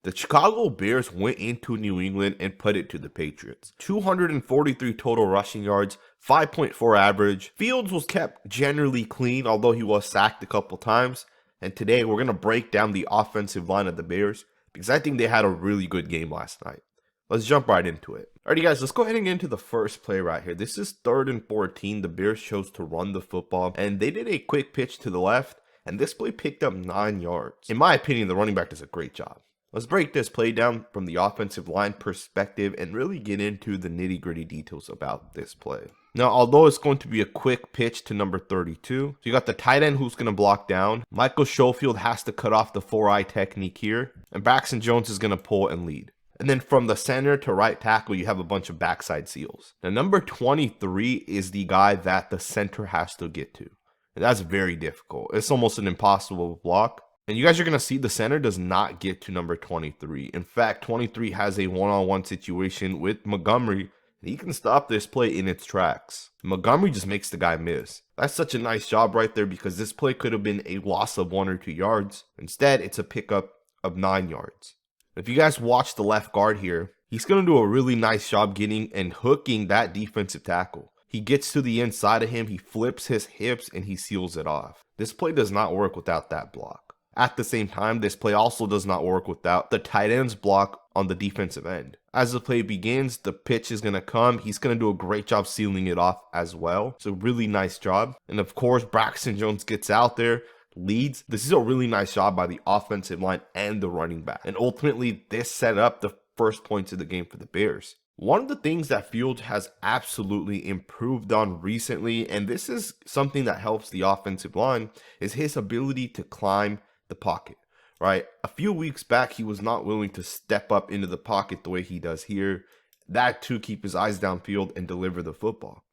The Chicago Bears went into New England and put it to the Patriots. 243 total rushing yards, 5.4 average. Fields was kept generally clean, although he was sacked a couple times. And today we're going to break down the offensive line of the Bears because I think they had a really good game last night. Let's jump right into it. Alrighty guys, let's go ahead and get into the first play right here. This is 3rd and 14. The Bears chose to run the football and they did a quick pitch to the left and this play picked up 9 yards. In my opinion, the running back does a great job. Let's break this play down from the offensive line perspective and really get into the nitty-gritty details about this play. Now, although it's going to be a quick pitch to number 32, so you got the tight end who's going to block down. Michael Schofield has to cut off the 4-eye technique here, and Braxton Jones is going to pull and lead. And then from the center to right tackle, you have a bunch of backside seals. Now, number 23 is the guy that the center has to get to. And that's very difficult. It's almost an impossible block. And you guys are going to see the center does not get to number 23. In fact, 23 has a one-on-one situation with Montgomery. And he can stop this play in its tracks. Montgomery just makes the guy miss. That's such a nice job right there because this play could have been a loss of 1 or 2 yards. Instead, it's a pickup of 9 yards. If you guys watch the left guard here, he's going to do a really nice job getting and hooking that defensive tackle. He gets to the inside of him, he flips his hips, and he seals it off. This play does not work without that block. At the same time, this play also does not work without the tight end's block on the defensive end. As the play begins, the pitch is going to come. He's going to do a great job sealing it off as well. So really nice job. And of course, Braxton Jones gets out there, leads. This is a really nice job by the offensive line and the running back. And ultimately, this set up the first points of the game for the Bears. One of the things that Fields has absolutely improved on recently, and this is something that helps the offensive line, is his ability to climb the pocket, right? A few weeks back, he was not willing to step up into the pocket the way he does here. That to keep his eyes downfield and deliver the football.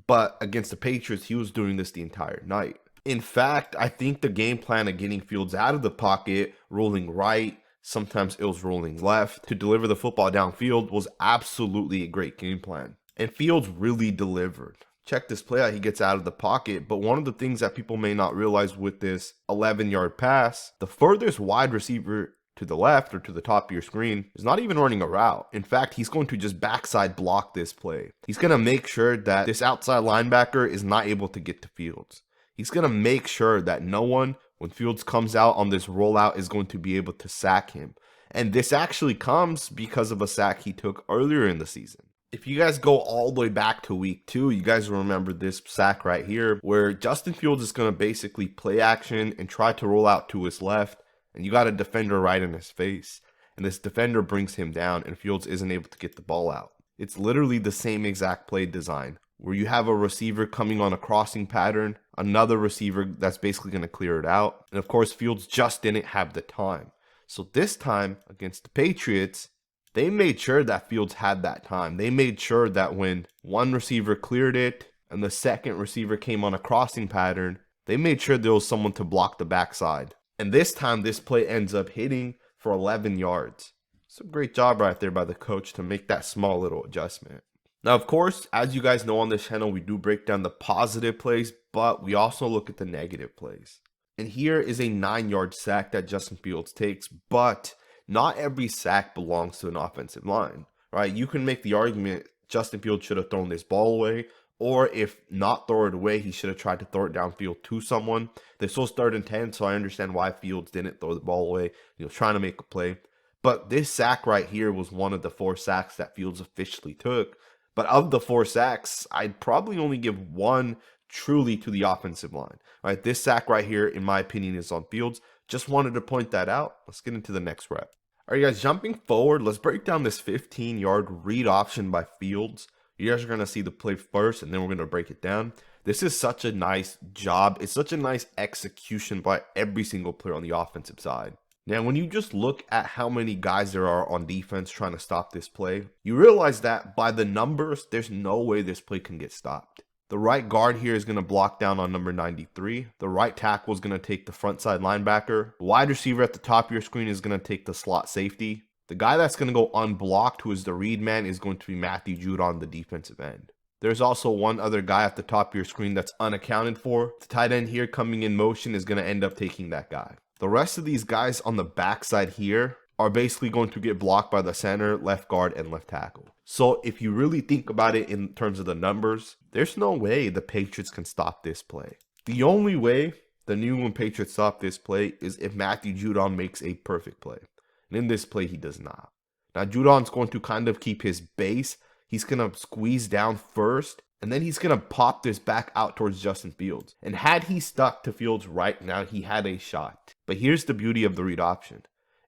But against the Patriots, he was doing this the entire night. In fact, I think the game plan of getting Fields out of the pocket, rolling right, sometimes it was rolling left, to deliver the football downfield was absolutely a great game plan. And Fields really delivered. Check this play out, he gets out of the pocket, but one of the things that people may not realize with this 11-yard pass, the furthest wide receiver to the left or to the top of your screen is not even running a route. In fact, he's going to just backside block this play. He's going to make sure that this outside linebacker is not able to get to Fields. He's going to make sure that no one, when Fields comes out on this rollout, is going to be able to sack him. And this actually comes because of a sack he took earlier in the season. If you guys go all the way back to week 2, you guys remember this sack right here where Justin Fields is going to basically play action and try to roll out to his left. And you got a defender right in his face. And this defender brings him down and Fields isn't able to get the ball out. It's literally the same exact play design where you have a receiver coming on a crossing pattern, another receiver that's basically going to clear it out. And of course, Fields just didn't have the time. So this time against the Patriots, they made sure that Fields had that time. They made sure that when one receiver cleared it and the second receiver came on a crossing pattern, they made sure there was someone to block the backside. And this time, this play ends up hitting for 11 yards. It's a great job right there by the coach to make that small little adjustment. Now, of course, as you guys know on this channel, we do break down the positive plays, but we also look at the negative plays. And here is a 9-yard sack that Justin Fields takes, but not every sack belongs to an offensive line, right? You can make the argument Justin Fields should have thrown this ball away, or if not throw it away, he should have tried to throw it downfield to someone. This was 3rd and 10, so I understand why Fields didn't throw the ball away. He was trying to make a play. But this sack right here was one of the 4 sacks that Fields officially took. But of the 4 sacks, I'd probably only give 1 truly to the offensive line, right? This sack right here, in my opinion, is on Fields. Just wanted to point that out. Let's get into the next rep. All right, guys, jumping forward, let's break down this 15-yard read option by Fields. You guys are going to see the play first, and then we're going to break it down. This is such a nice job. It's such a nice execution by every single player on the offensive side. Now, when you just look at how many guys there are on defense trying to stop this play, you realize that by the numbers, there's no way this play can get stopped. The right guard here is going to block down on number 93. The right tackle is going to take the front side linebacker. The wide receiver at the top of your screen is going to take the slot safety. The guy that's going to go unblocked, who is the read man, is going to be Matthew Judon on the defensive end. There's also one other guy at the top of your screen that's unaccounted for. The tight end here coming in motion is going to end up taking that guy. The rest of these guys on the backside here are basically going to get blocked by the center, left guard, and left tackle. So if you really think about it in terms of the numbers, there's no way the Patriots can stop this play. The only way the New England Patriots stop this play is if Matthew Judon makes a perfect play. And in this play, he does not. Now, Judon's going to kind of keep his base. He's going to squeeze down first, and then he's going to pop this back out towards Justin Fields. And had he stuck to Fields right now, he had a shot. But here's the beauty of the read option.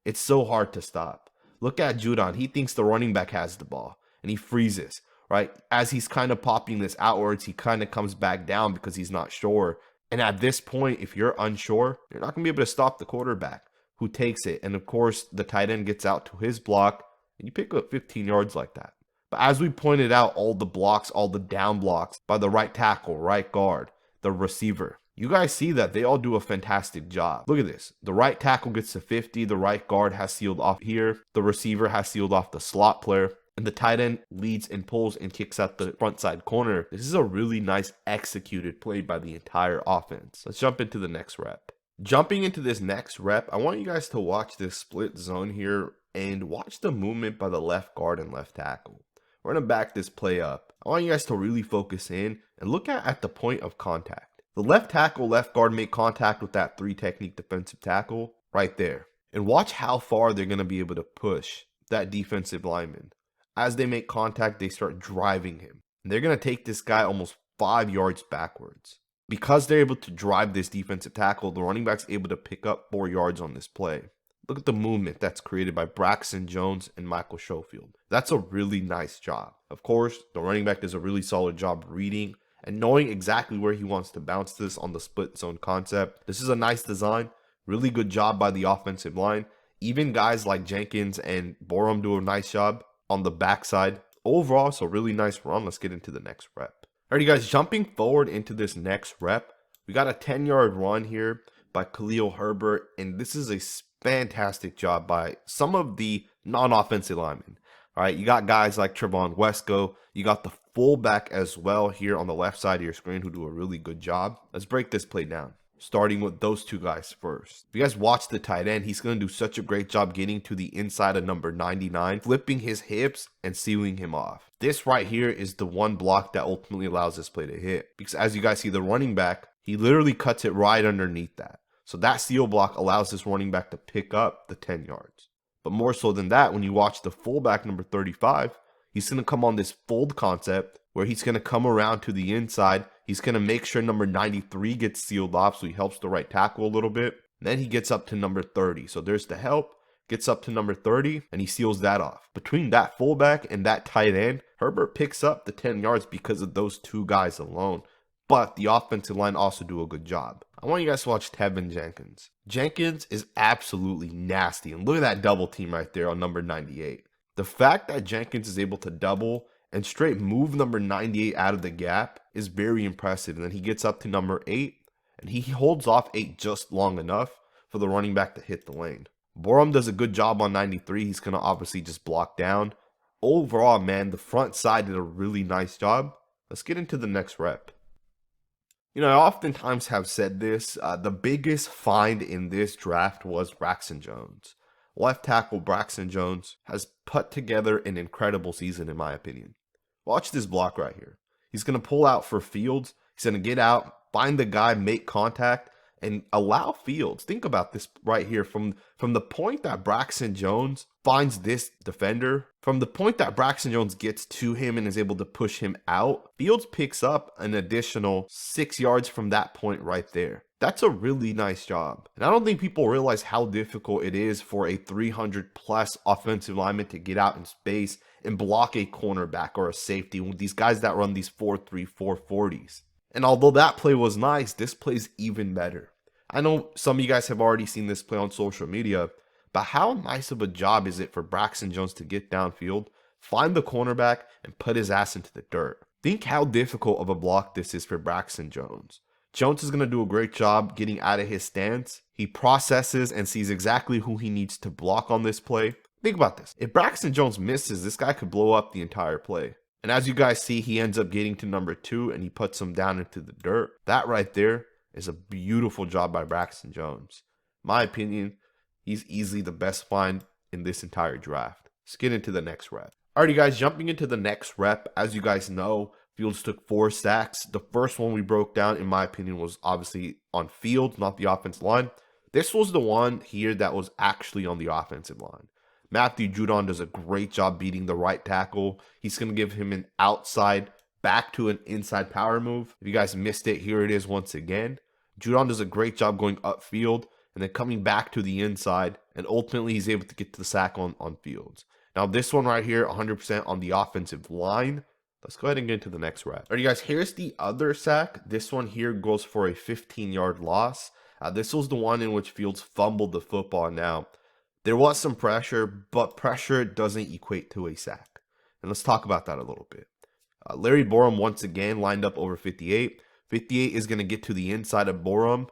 It's so hard to stop. Look at Judon. He thinks the running back has the ball, and he freezes, right? As he's kind of popping this outwards, he kind of comes back down because he's not sure. And at this point, if you're unsure, you're not going to be able to stop the quarterback who takes it. And of course, the tight end gets out to his block, and you pick up 15 yards like that. But as we pointed out, all the blocks, all the down blocks by the right tackle, right guard, the receiver, you guys see that they all do a fantastic job. Look at this. The right tackle gets to 50. The right guard has sealed off here. The receiver has sealed off the slot player. And the tight end leads and pulls and kicks out the front side corner. This is a really nice executed play by the entire offense. Let's jump into the next rep. Jumping into this next rep, I want you guys to watch this split zone here and watch the movement by the left guard and left tackle. We're going to back this play up. I want you guys to really focus in and look at the point of contact. The left tackle, left guard make contact with that 3 technique defensive tackle right there. And watch how far they're going to be able to push that defensive lineman. As they make contact, they start driving him. And they're going to take this guy almost 5 yards backwards. Because they're able to drive this defensive tackle, the running back's able to pick up 4 yards on this play. Look at the movement that's created by Braxton Jones and Michael Schofield. That's a really nice job. Of course, the running back does a really solid job reading and knowing exactly where he wants to bounce this on the split zone concept. This is a nice design. Really good job by the offensive line. Even guys like Jenkins and Borom do a nice job on the backside. Overall, it's a really nice run. Let's get into the next rep. Alrighty guys, jumping forward into this next rep, we got a 10-yard run here by Khalil Herbert, and this is a fantastic job by some of the non-offensive linemen. All right, you got guys like Trevon Wesco. You got the fullback as well here on the left side of your screen who do a really good job. Let's break this play down, starting with those two guys first. If you guys watch the tight end, he's going to do such a great job getting to the inside of number 99, flipping his hips and sealing him off. This right here is the one block that ultimately allows this play to hit. Because as you guys see, the running back, he literally cuts it right underneath that. So that seal block allows this running back to pick up the 10 yards. But more so than that, when you watch the fullback, number 35, he's going to come on this fold concept where he's going to come around to the inside. He's going to make sure number 93 gets sealed off, so he helps the right tackle a little bit. And then he gets up to number 30. So there's the help, gets up to number 30, and he seals that off. Between that fullback and that tight end, Herbert picks up the 10 yards because of those two guys alone. But the offensive line also do a good job. I want you guys to watch Teven Jenkins. Jenkins is absolutely nasty. And look at that double team right there on number 98. The fact that Jenkins is able to double and straight move number 98 out of the gap is very impressive. And then he gets up to number 8, and he holds off 8 just long enough for the running back to hit the lane. Borom does a good job on 93. He's going to obviously just block down. Overall, man, the front side did a really nice job. Let's get into the next rep. You know, I oftentimes have said this, the biggest find in this draft was Braxton Jones. Left tackle Braxton Jones has put together an incredible season in my opinion. Watch this block right here. He's going to pull out for Fields. He's going to get out, find the guy, make contact, and allow Fields. Think about this right here. From the point that Braxton Jones finds this defender, from the point that Braxton Jones gets to him and is able to push him out, Fields picks up an additional 6 yards from that point right there. That's a really nice job. And I don't think people realize how difficult it is for a 300+ offensive lineman to get out in space and block a cornerback or a safety with these guys that run these 4.3, 4.40s. And although that play was nice, this play's even better. I know some of you guys have already seen this play on social media, but how nice of a job is it for Braxton Jones to get downfield, find the cornerback, and put his ass into the dirt? Think how difficult of a block this is for Braxton Jones. Jones is going to do a great job getting out of his stance. He processes and sees exactly who he needs to block on this play. Think about this. If Braxton Jones misses, this guy could blow up the entire play. And as you guys see, he ends up getting to number 2 and he puts him down into the dirt. That right there is a beautiful job by Braxton Jones. My opinion, he's easily the best find in this entire draft. Let's get into the next rep. Alrighty guys, jumping into the next rep, as you guys know, Fields took 4 sacks. The first one we broke down, in my opinion, was obviously on Fields, not the offensive line. This was the one here that was actually on the offensive line. Matthew Judon does a great job beating the right tackle. He's going to give him an outside back to an inside power move. If you guys missed it, here it is once again. Judon does a great job going upfield and then coming back to the inside, and ultimately he's able to get to the sack on Fields. Now this one right here, 100% on the offensive line. Let's go ahead and get into the next rep. All right, you guys, here's the other sack. This one here goes for a 15-yard loss. This was the one in which Fields fumbled the football. Now, there was some pressure, but pressure doesn't equate to a sack. And let's talk about that a little bit. Larry Borom once again lined up over 58. 58 is going to get to the inside of Borom.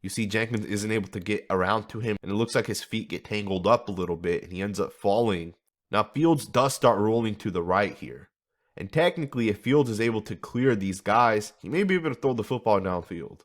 You see Jenkins isn't able to get around to him, and it looks like his feet get tangled up a little bit, and he ends up falling. Now, Fields does start rolling to the right here. And technically, if Fields is able to clear these guys, he may be able to throw the football downfield.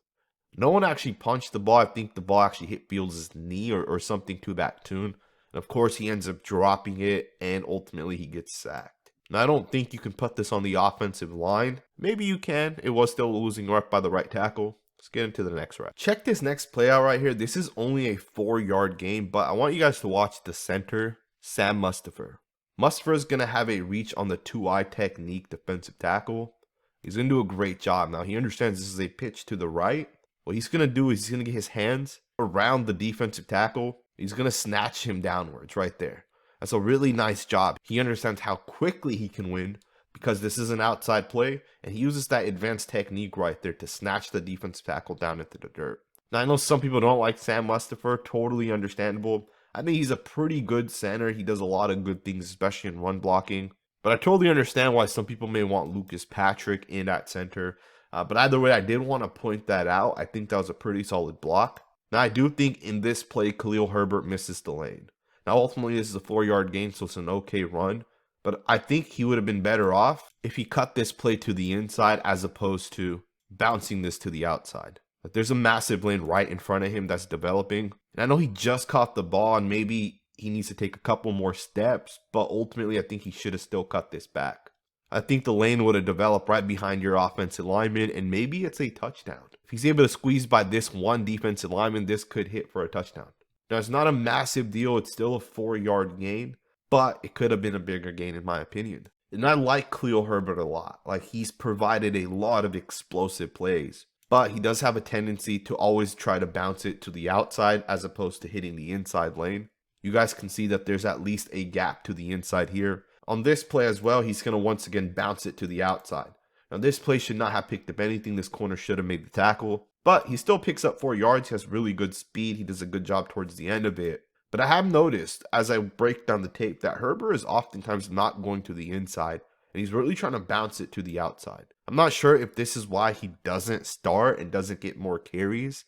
No one actually punched the ball. I think the ball actually hit Fields' knee or something to that tune. And of course, he ends up dropping it, and ultimately he gets sacked. Now, I don't think you can put this on the offensive line. Maybe you can. It was still a losing rep by the right tackle. Let's get into the next rep. Check this next play out right here. This is only a 4-yard gain, but I want you guys to watch the center, Sam Mustipher. Mustipher is going to have a reach on the 2-eye technique defensive tackle. He's going to do a great job. Now, he understands this is a pitch to the right. What he's going to do is he's going to get his hands around the defensive tackle. He's going to snatch him downwards right there. That's a really nice job. He understands how quickly he can win because this is an outside play, and he uses that advanced technique right there to snatch the defensive tackle down into the dirt. Now, I know some people don't like Sam Mustipher. Totally understandable. I think he's a pretty good center. He does a lot of good things, especially in run blocking. But I totally understand why some people may want Lucas Patrick in at center. But either way, I did want to point that out. I think that was a pretty solid block. Now, I do think in this play, Khalil Herbert misses the lane. Now, ultimately, this is a 4-yard gain, so it's an okay run. But I think he would have been better off if he cut this play to the inside as opposed to bouncing this to the outside. But there's a massive lane right in front of him that's developing. And I know he just caught the ball, and maybe he needs to take a couple more steps. But ultimately, I think he should have still cut this back. I think the lane would have developed right behind your offensive lineman, and maybe it's a touchdown. If he's able to squeeze by this one defensive lineman, this could hit for a touchdown. Now, it's not a massive deal. It's still a 4-yard gain, but it could have been a bigger gain in my opinion. And I like Khalil Herbert a lot. Like, he's provided a lot of explosive plays, but he does have a tendency to always try to bounce it to the outside as opposed to hitting the inside lane. You guys can see that there's at least a gap to the inside here. On this play as well, he's going to once again bounce it to the outside. Now, this play should not have picked up anything. This corner should have made the tackle, but he still picks up 4 yards. He has really good speed. He does a good job towards the end of it. But I have noticed as I break down the tape that Herbert is oftentimes not going to the inside, and he's really trying to bounce it to the outside. I'm not sure if this is why he doesn't start and doesn't get more carries,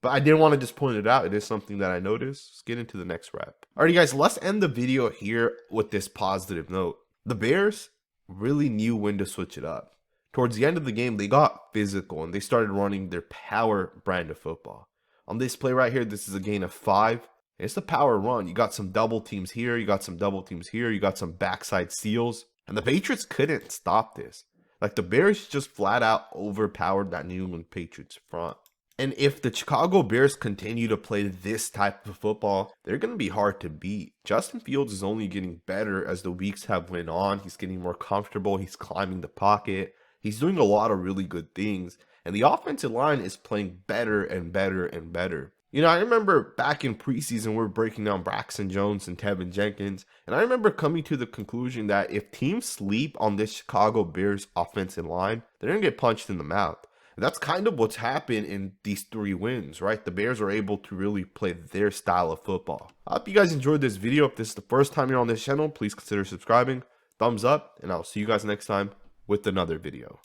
but I did want to just point it out. It is something that I noticed. Let's get into the next rep. Alrighty guys, let's end the video here with this positive note. The Bears really knew when to switch it up. Towards the end of the game, they got physical and they started running their power brand of football. On this play right here, this is a gain of 5. It's the power run. You got some double teams here. You got some double teams here. You got some backside steals. And the Patriots couldn't stop this. Like, the Bears just flat out overpowered that New England Patriots front. And if the Chicago Bears continue to play this type of football, they're going to be hard to beat. Justin Fields is only getting better as the weeks have went on. He's getting more comfortable. He's climbing the pocket. He's doing a lot of really good things. And the offensive line is playing better and better and better. You know, I remember back in preseason, we were breaking down Braxton Jones and Teven Jenkins. And I remember coming to the conclusion that if teams sleep on this Chicago Bears offensive line, they're going to get punched in the mouth. And that's kind of what's happened in these 3 wins, right? The Bears are able to really play their style of football. I hope you guys enjoyed this video. If this is the first time you're on this channel, please consider subscribing. Thumbs up, and I'll see you guys next time with another video.